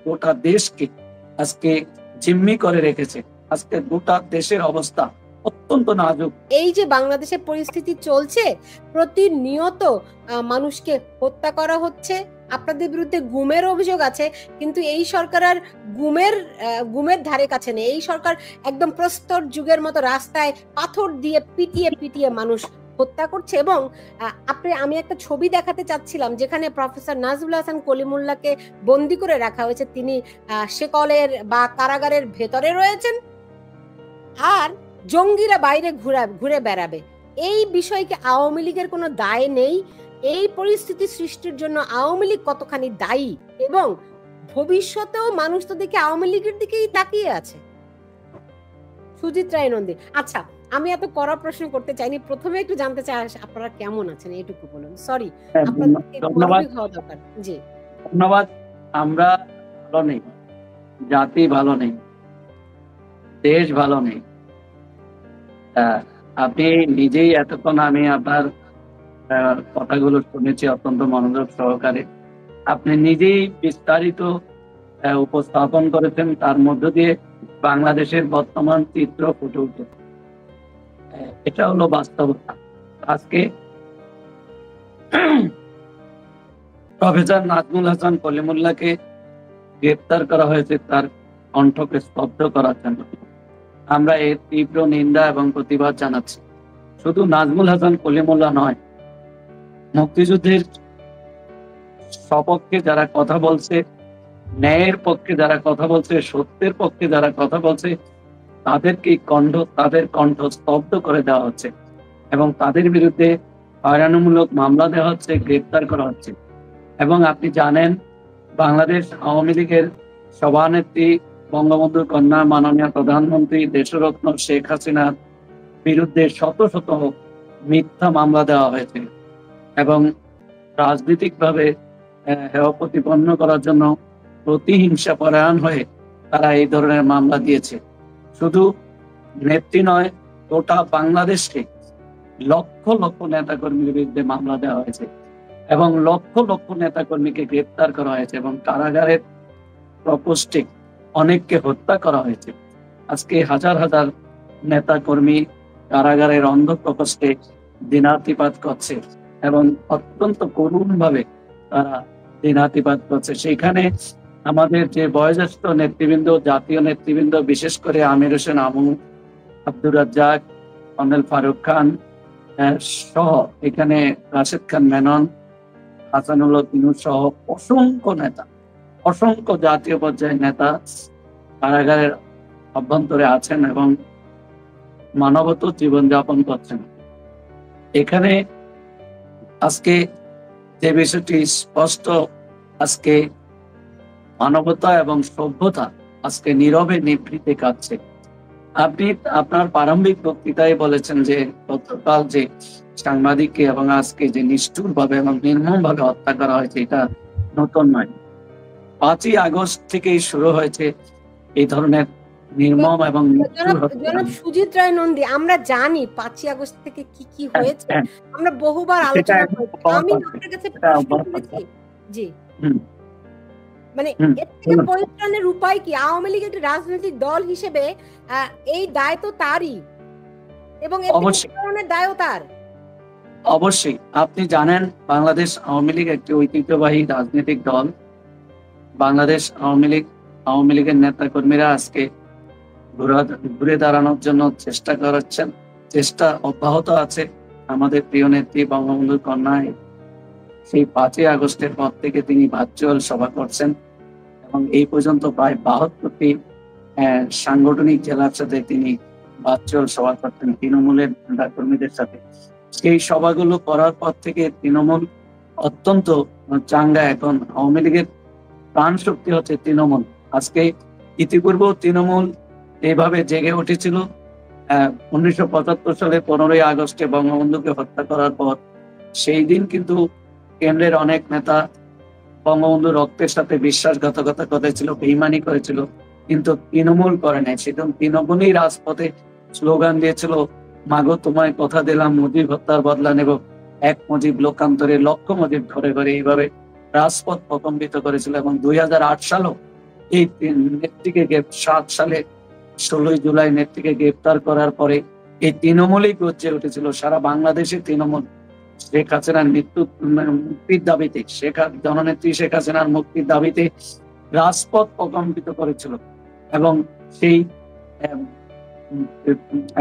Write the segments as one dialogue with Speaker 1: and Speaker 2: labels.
Speaker 1: গোটা দেশকে আজকে জিম্মি করে রেখেছে। আজকে গোটা দেশের অবস্থা অত্যন্ত নাজুক।
Speaker 2: এই যে বাংলাদেশের পরিস্থিতি চলছে, প্রতিনিয়ত মানুষকে হত্যা করা হচ্ছে, আপনাদের বিরুদ্ধে গুমের অভিযোগ আছে, কিন্তু এই সরকার আর গুমের ধারে কাছে নেই। এই সরকার একদম প্রস্তর যুগের মতো রাস্তায় পাথর দিয়ে পিটিয়ে পিটিয়ে মানুষ হত্যা করছে। এবং আমি একটা ছবি দেখাতে চাচ্ছিলাম যেখানে প্রফেসর নাজমুল হাসান কলিমুল্লাহকে বন্দি করে রাখা হয়েছে। তিনি শেকলের বা কারাগারের ভেতরে রয়েছেন, আর জঙ্গিরা বাইরে ঘুরে বেড়াবে। এই বিষয়কে আওয়ামী লীগের কোনো দায় নেই? এই পরিস্থিতি সৃষ্টির জন্য আওয়ামী লীগ কতখানি দায়ী, এবং ভবিষ্যতেও মানুষ তো দেখে আওয়ামী লীগের দিকেই তাকিয়ে আছে। সুজিত রায় নন্দী, আচ্ছা আমি এত কড়া প্রশ্ন করতে চাইনি, প্রথমে একটু জানতে চাই আপনারা কেমন আছেন, এইটুকু বলুন। সরি,
Speaker 1: ধন্যবাদ। আমরা ভালো নেই, জাতি ভালো নেই, দেশ ভালো নেই। আপনি নিজেই এতক্ষণ, আমি আপনার কথাগুলো শুনেছি অত্যন্ত মনোযোগ সহকারে। আপনি নিজেই বিস্তারিত উপস্থাপন করেছেন, তার মধ্য দিয়ে বাংলাদেশের বর্তমান চিত্র ফুটে উঠেছে। এটা হলো বাস্তবতা। আজকে প্রফেসর নাজমুল হাসান কলিমুল্লাহকে গ্রেপ্তার করা হয়েছে তার কণ্ঠকে স্তব্ধ করার জন্য। আমরা এর তীব্র নিন্দা এবং প্রতিবাদ জানাচ্ছি। শুধু নাজমুল হাসান কলিমুল্লাহ নয়, মুক্তিযুদ্ধের সপক্ষে যারা কথা বলছে, ন্যায়ের পক্ষে যারা কথা বলছে, সত্যের পক্ষে যারা কথা বলছে, তাদের কণ্ঠ স্তব্ধ করে দেওয়া হচ্ছে এবং তাদের বিরুদ্ধে হয়রানিমূলক মামলা দেওয়া হচ্ছে, গ্রেপ্তার করা হচ্ছে। এবং আপনি জানেন, বাংলাদেশ আওয়ামী লীগের সভানেত্রী বঙ্গবন্ধুর কন্যা মাননীয় প্রধানমন্ত্রী দেশরত্ন শেখ হাসিনার বিরুদ্ধে শত শত মিথ্যা মামলা দেওয়া হয়েছে এবং রাজনৈতিকভাবে হেয় প্রতিপন্ন করার জন্য প্রতিহিংসা পরায়ণ হয়ে তারা এই ধরনের মামলা দিয়েছে। শুধু নেত্রী নয়, গোটা বাংলাদেশকে লক্ষ লক্ষ নেতাকর্মীর বিরুদ্ধে মামলা দেওয়া হয়েছে এবং লক্ষ লক্ষ নেতাকর্মীকে গ্রেপ্তার করা হয়েছে এবং কারাগারের প্রকোষ্ঠে অনেককে হত্যা করা হয়েছে। আজকে হাজার হাজার নেতাকর্মী কারাগারের অন্ধ প্রকোষ্ঠে দিনাতিপাত করছে এবং অত্যন্ত করুণ ভাবে তারা দিনাতিপাত করছে। সেখানে আমাদের যে বয়োজ্যেষ্ঠ নেতৃবৃন্দ, জাতীয় নেতৃবৃন্দ, বিশেষ করে আমির হোসেন আমু, আব্দুর রাজ্জাক, কর্নেল ফারুক খান সহ, এখানে রাশেদ খান মেনন, হাসানুল্লাহ তিনু সহ অসংখ্য নেতা, অসংখ্য জাতীয় পর্যায়ের নেতা কারাগারের অভ্যন্তরে আছেন এবং মানবত জীবনযাপন করছেন। এখানে আজকে যে বিষয়টি স্পষ্ট, আজকে মানবতা এবং সভ্যতা আজকে নীরবে নিভৃতে কাটছে। আপনি আপনার প্রারম্ভিক বক্তৃতায় বলেছেন যে গতকাল যে সাংবাদিককে এবং আজকে যে নিষ্ঠুর ভাবে এবং নির্মম ভাবে হত্যা করা হয়েছে, এটা নতুন নয়। 5ই আগস্ট থেকেই শুরু হয়েছে এই ধরনের নির্মম এবং
Speaker 2: সুজিত রায় নন্দী, আমরা জানি 5ই আগস্ট থেকে কি কি হয়েছে, আমরা বহুবার আলোচনা করেছি। আমি আপনার কাছে প্রশ্ন করেছি, জি, মানে এর থেকে পরিত্রাণের উপায় কি? আওয়ামী লীগ একটি রাজনৈতিক দল হিসেবে এই দায় তো তারই, এবং এর দায়ও তার।
Speaker 1: অবশ্যই আপনি জানেন, বাংলাদেশ আওয়ামী লীগ একটি ঐতিহ্যবাহী রাজনৈতিক দল। বাংলাদেশ আওয়ামী লীগের নেতা কর্মীরা আজকে ঘুরে দাঁড়ানোর জন্য চেষ্টা করাচ্ছেন, চেষ্টা অব্যাহত আছে। আমাদের প্রিয় নেত্রী বঙ্গবন্ধুর কন্যা সেই 5ই আগস্টের পর থেকে তিনি ভার্চুয়াল সভা করছেন এবং এই পর্যন্ত প্রায় 72টি সাংগঠনিক জেলার সাথে তিনি ভার্চুয়াল সভা করতেন তৃণমূলের নেতা কর্মীদের সাথে। সেই সভাগুলো করার পর থেকে তৃণমূল অত্যন্ত চাঙ্গা। এখন আওয়ামী লীগের প্রাণ শক্তি হচ্ছে তৃণমূল। আজকে ইতিপূর্বেও তৃণমূল এইভাবে জেগে উঠেছিল। 1975 সালে 15ই আগস্টে বঙ্গবন্ধুকে হত্যা করার পর সেই দিন কিন্তু কেন্দ্রের অনেক নেতা বঙ্গবন্ধু রক্তের সাথে বিশ্বাসঘাতকতা করেছিল, বেইমানি করেছিল, কিন্তু তৃণমূল করে নাই। সেদিন তৃণমূলই রাজপথে স্লোগান দিয়েছিল, মাগো তোমায় কথা দিলাম, মুজিব হত্যার বদলা নেব, এক মুজিব লোকান্তরে লক্ষ মুজিব ঘরে ঘরে, এইভাবে রাজপথ প্রকম্পিত করেছিল। এবং 2008 সালেও এই নেত্রীকে 7 সালে 16 জুলাই নেত্রীকে গ্রেপ্তার করার পরে এই তৃণমূলই গর্জে উঠেছিল। সারা বাংলাদেশে তৃণমূল শেখ হাসিনার মুক্তির দাবিতে, জননেত্রী শেখ হাসিনার মুক্তির দাবিতে রাজপথ প্রকম্পিত করেছিল এবং সেই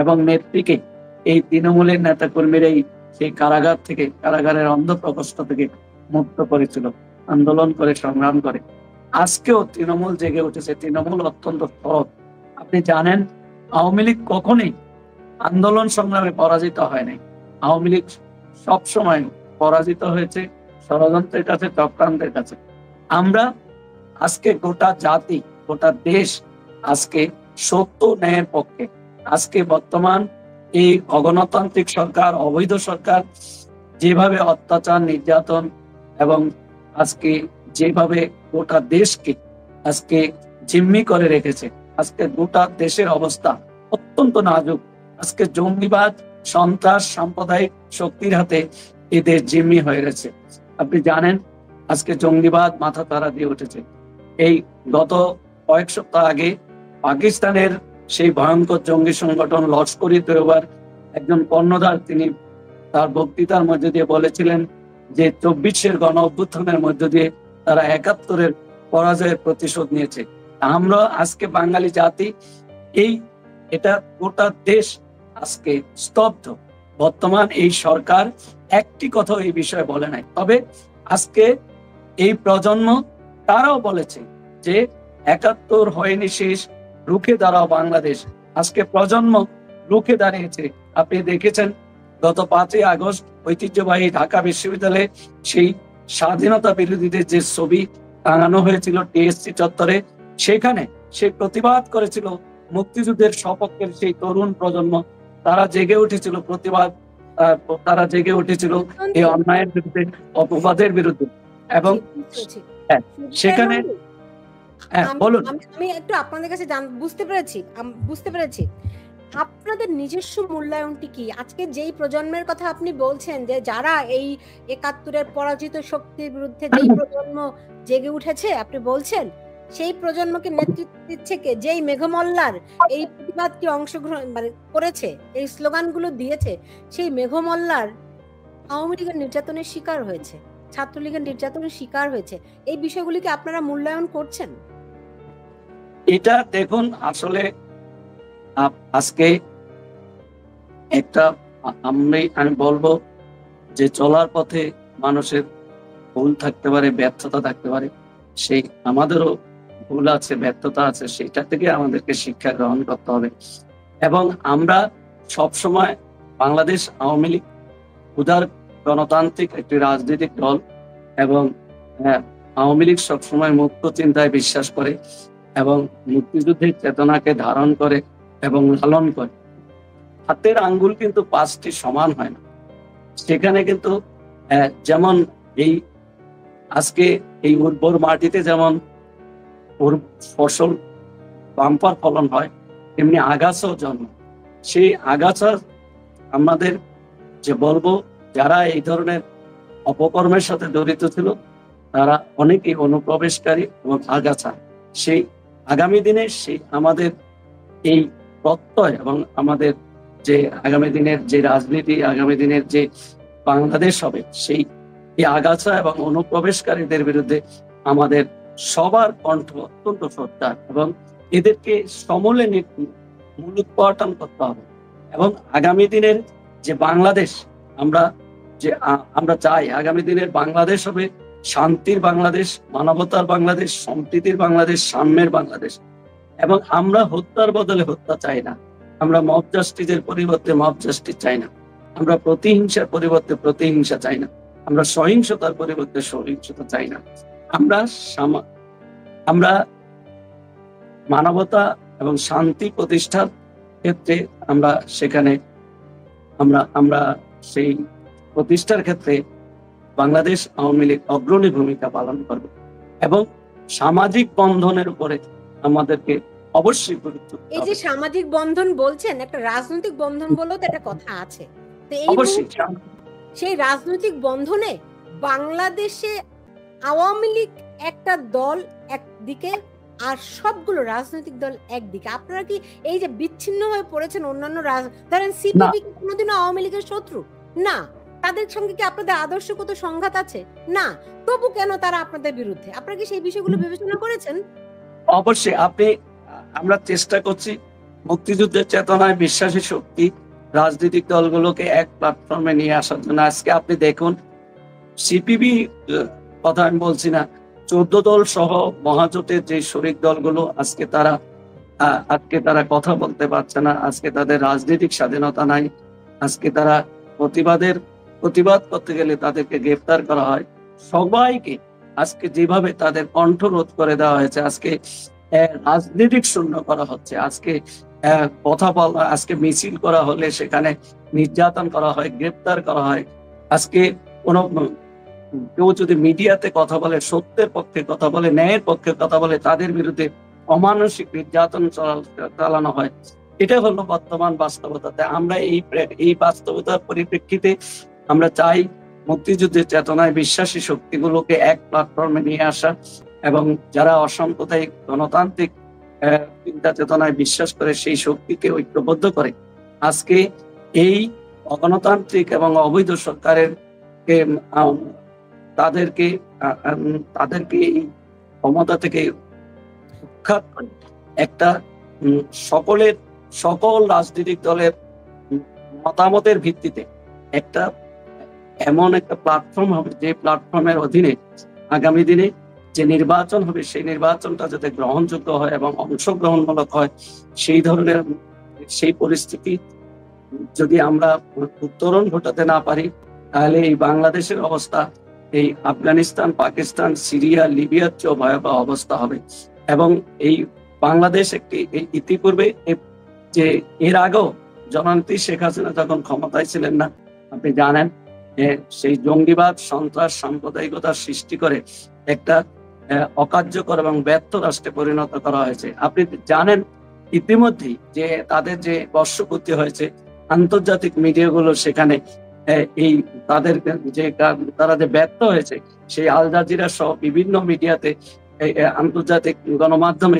Speaker 1: এবং নেত্রীকে এই তৃণমূলের নেতা কর্মীরাই সেই কারাগারের অন্ধ প্রকোষ্ঠ থেকে মুক্ত করেছিল, আন্দোলন করে, সংগ্রাম করে। আজকেও তৃণমূল জেগে উঠেছে। তৃণমূল অত্যন্ত সৎ। আপনি জানেন, আওয়ামী লীগ কখনোই আন্দোলন সংগ্রামে পরাজিত হয় নাই। আওয়ামী লীগ সবসময় পরাজিত হয়েছে ষড়যন্ত্রের কাছে, চক্রান্তের কাছে। আমরা আজকে গোটা জাতি, গোটা দেশ আজকে সত্য ন্যায়ের পক্ষে। আজকে বর্তমান এই অগণতান্ত্রিক সরকার, অবৈধ সরকার যেভাবে অত্যাচার, নির্যাতন এবং আজকে যেভাবে গোটা দেশকে আজকে জিম্মি করে রেখেছে, আজকে গোটা দেশের অবস্থা অত্যন্ত নাজুক। আজকে জঙ্গিবাদ, সন্ত্রাস, সাম্প্রদায়িক শক্তির হাতে এই দেশ জিম্মি হয়ে গেছে। আপনি জানেন, আজকে জঙ্গিবাদ মাথা তারা দিয়ে উঠেছে। এই গত কয়েক সপ্তাহ আগে পাকিস্তানের সেই ভয়ঙ্কর জঙ্গি সংগঠন লস্কর-ই-তৈয়বার একজন কর্ণধার, তিনি তার বক্তৃতার মধ্যে দিয়ে বলেছিলেন যে 24-এর গণ অভ্যুত্থানের মধ্য দিয়ে তারা 71-এর পরাজয়ের প্রতিশোধ নিয়েছে। আমরা আজকে বাঙালি জাতি, এটা গোটা দেশ আজকে স্তব্ধ। বর্তমান এই সরকার একটি কথা এই বিষয়ে বলে নাই। তবে আজকে এই প্রজন্ম তারাও বলেছে যে 71 হয়নি শেষ, রুখে দাঁড়াও বাংলাদেশ। আজকে প্রজন্ম রুখে দাঁড়িয়েছে। আপনি দেখেছেন গত 5ই আগস্ট ঐতিহ্যবাহী ঢাকা বিশ্ববিদ্যালয়ে সেই স্বাধীনতা বিরোধীদের যে ছবি টাঙানো হয়েছিল টিএসসি চত্বরে, সেখানে সে প্রতিবাদ করেছিল মুক্তিযুদ্ধের সপক্ষের সেই তরুণ প্রজন্ম। তারা জেগে উঠেছিল প্রতিবাদ, তারা জেগে উঠেছিল এই অন্যায়ের বিরুদ্ধে, অপবাদের বিরুদ্ধে। এবং সেখানে বলুন।
Speaker 2: আমি একটু আপনাদের কাছে বুঝতে পেরেছি আপনাদের নিজস্ব মূল্যায়নটি কি? আজকে যেই প্রজন্মের কথা আপনি বলছেন, যে যারা এই 71-এর পরাজিত শক্তির বিরুদ্ধে যেই প্রজন্ম জেগে উঠেছে, আপনি বলছেন সেই প্রজন্মকে নেতৃত্ব দিচ্ছে কে? যেই মেঘমল্লার এই প্রতিবাদটি অংশগ্রহণ করেছে, এই স্লোগানগুলো দিয়েছে, সেই মেঘমল্লার আওয়ামী লীগের নির্যাতনের শিকার হয়েছে, ছাত্রলীগের নির্যাতনের শিকার হয়েছে। এই বিষয়গুলিকে আপনারা মূল্যায়ন করছেন?
Speaker 1: এটা দেখুন, আসলে আজকে একটা আমি বলবো যে চলার পথে মানুষের ভুল থাকতে পারে, ব্যর্থতা থাকতে পারে। সেই আমাদেরও ভুল আছে, ব্যর্থতা আছে, সেটা থেকে আমাদেরকে শিক্ষা গ্রহণ করতে হবে। এবং আমরা সবসময় বাংলাদেশ আওয়ামী লীগ উদার গণতান্ত্রিক একটি রাজনৈতিক দল, এবং আওয়ামী লীগ সবসময় মুক্ত চিন্তায় বিশ্বাস করে এবং মুক্তিযুদ্ধের চেতনাকে ধারণ করে এবং লালন করে। হাতের আঙ্গুল কিন্তু 5টি সমান হয় না। সেখানে কিন্তু যেমন এই আজকে এই উর্বর মাটিতে যেমন ফসল বাম্পার ফলন হয়, তেমনি আগাছাও জন্ম। সেই আগাছা আমাদের যে বলবো, যারা এই ধরনের অপকর্মের সাথে জড়িত ছিল তারা অনেকেই অনুপ্রবেশকারী এবং আগাছা। সেই আগামী দিনে সেই আমাদের এই প্রত্যয় এবং আমাদের যে আগামী দিনের যে রাজনীতি, আগামী দিনের যে বাংলাদেশ হবে, সেই এই আগাছা এবং অনুপ্রবেশকারীদের বিরুদ্ধে আমাদের সবার কণ্ঠ অত্যন্ত সত্যার, এবং এদেরকে সমূলে মূলোৎপাটন করতে হবে। এবং আগামী দিনের যে বাংলাদেশ আমরা চাই, আগামী দিনের বাংলাদেশ হবে শান্তির বাংলাদেশ, মানবতার বাংলাদেশ, সম্প্রীতির বাংলাদেশ, সাম্যের বাংলাদেশ। এবং আমরা হত্যার বদলে হত্যা চাই না, আমরা মব জাস্টিসের পরিবর্তে মব জাস্টিস চাই না, আমরা প্রতিহিংসার পরিবর্তে প্রতিহিংসা চাই না, আমরা সহিংসতার পরিবর্তে সহিংসতা চাই না। আমরা মানবতা এবং শান্তি প্রতিষ্ঠার ক্ষেত্রে আমরা সেখানে আমরা সেই প্রতিষ্ঠার ক্ষেত্রে বাংলাদেশ আওয়ামী লীগ অগ্রণী ভূমিকা পালন করবে। এবং সামাজিক বন্ধনের উপরে আমাদেরকে অবশ্যই গুরুত্ব দিতে হবে।
Speaker 2: এই যে সামাজিক বন্ধন বলছেন, একটা রাজনৈতিক বন্ধন বলেও তো একটা কথা আছে। তো এই সেই রাজনৈতিক বন্ধনে বাংলাদেশে আওয়ামী লীগ একটা দল একদিকে, আর সবগুলো রাজনৈতিক দল একদিকে। আপনারা কি এই যে বিচ্ছিন্ন হয়ে পড়েছেন অন্যান্য ধরেন
Speaker 1: না,
Speaker 2: সিপিবি কি কোনোদিনও আওয়ামী লীগের শত্রু? না। তাদের সঙ্গে কি আপনাদের আদর্শগত সংঘাত আছে? না। তবু কেন তারা আপনাদের বিরুদ্ধে? আপনারা কি সেই বিষয়গুলো বিবেচনা করেছেন?
Speaker 1: অবশ্যই আমরা চেষ্টা করছি মুক্তিযুদ্ধের চেতনায় বিশ্বাসী শক্তি রাজনৈতিক দলগুলোকে এক প্ল্যাটফর্মে নিয়ে আসার জন্য। আজকে আপনি দেখুন, সিপিবি কথা আমি বলছি না, 14 দল সহ মহাজোটের যে শরিক দলগুলো আজকে তারা কথা বলতে পারছে না। আজকে তাদের রাজনৈতিক স্বাধীনতা নাই। আজকে তারা প্রতিবাদ করতে গেলে তাদেরকে গ্রেফতার করা হয়। সবাইকে আজকে যেভাবে তাদের কণ্ঠ রোধ করে দেওয়া হয়েছে, আজকে রাজনৈতিক শূন্য করা হচ্ছে। আজকে কথা বলা, আজকে মিছিল করা হলে সেখানে নির্যাতন করা হয়, গ্রেফতার করা হয়। আজকে কোনো কেউ যদি মিডিয়াতে কথা বলে, সত্যের পক্ষে কথা বলে, ন্যায়ের পক্ষে কথা বলে, তাদের বিরুদ্ধে অমানসিক নির্যাতন চালানো হয়। এটা হলো বর্তমান বাস্তবতাতে। আমরা এই বাস্তবতার পরিপ্রেক্ষিতে আমরা চাই মুক্তিযুদ্ধের চেতনায় বিশ্বাসী শক্তিগুলোকে এক প্ল্যাটফর্মে নিয়ে আসা, এবং যারা অসাম্প্রদায়িক গণতান্ত্রিক চিন্তা চেতনায় বিশ্বাস করে সেই শক্তিকে ঐক্যবদ্ধ করে আজকে এই অগণতান্ত্রিক এবং অবৈধ সরকারের তাদেরকে এই ক্ষমতা থেকে উৎখাত করে একটা সকল রাজনৈতিক দলের মতামতের ভিত্তিতে একটা এমন একটা প্ল্যাটফর্ম হবে, যে প্ল্যাটফর্মের অধীনে আগামী দিনে যে নির্বাচন হবে সেই নির্বাচনটা যাতে গ্রহণযোগ্য হয় এবং অংশগ্রহণমূলক হয়, সেই পরিস্থিতি যদি আমরা উত্তরণ ঘটাতে না পারি, তাহলে এই বাংলাদেশের অবস্থা এই আফগানিস্তান, পাকিস্তান, সিরিয়া, লিবিয়ার চেয়ে ভয়াবহ অবস্থা হবে। এবং এই বাংলাদেশ ইতিপূর্বে যে এর আগেও জননেত্রী শেখ হাসিনা যখন ক্ষমতায় ছিলেন না, আপনি জানেন সেই জঙ্গিবাদ, সন্ত্রাস, সাম্প্রদায়িকতার সৃষ্টি করে একটা অকার্যকর এবং ব্যর্থ রাষ্ট্রে পরিণত করা হয়েছে। আপনি জানেন ইতিমধ্যেই যে তাদের যে বর্ষপূর্তি হয়েছে, আন্তর্জাতিক মিডিয়াগুলো সেখানে তারা যে ব্যর্থ হয়েছে, সেই আল জাজিরা সহ বিভিন্ন মিডিয়াতে, আন্তর্জাতিক গণমাধ্যমে